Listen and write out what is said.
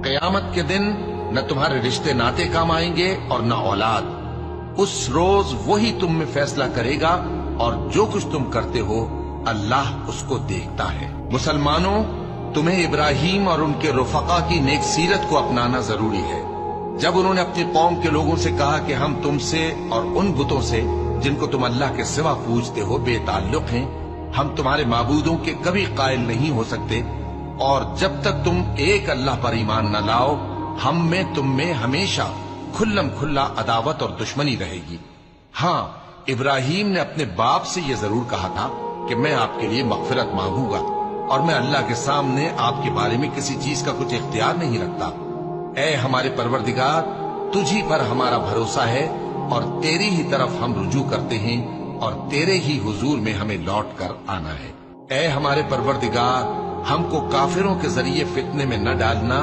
قیامت کے دن نہ تمہارے رشتے ناتے کام آئیں گے اور نہ اولاد. اس روز وہی تم میں فیصلہ کرے گا اور جو کچھ تم کرتے ہو اللہ اس کو دیکھتا ہے. مسلمانوں، تمہیں ابراہیم اور ان کے رفقا کی نیک سیرت کو اپنانا ضروری ہے. جب انہوں نے اپنی قوم کے لوگوں سے کہا کہ ہم تم سے اور ان بتوں سے جن کو تم اللہ کے سوا پوجتے ہو بے تعلق ہیں، ہم تمہارے معبودوں کے کبھی قائل نہیں ہو سکتے، اور جب تک تم ایک اللہ پر ایمان نہ لاؤ ہم میں تم میں ہمیشہ کھلم کھلا عداوت اور دشمنی رہے گی. ہاں، ابراہیم نے اپنے باپ سے یہ ضرور کہا تھا کہ میں آپ کے لیے مغفرت مانگوں گا اور میں اللہ کے سامنے آپ کے بارے میں کسی چیز کا کچھ اختیار نہیں رکھتا. اے ہمارے پروردگار، تجھی پر ہمارا بھروسہ ہے اور تیری ہی طرف ہم رجوع کرتے ہیں اور تیرے ہی حضور میں ہمیں لوٹ کر آنا ہے. اے ہمارے پروردگار، ہم کو کافروں کے ذریعے فتنے میں نہ ڈالنا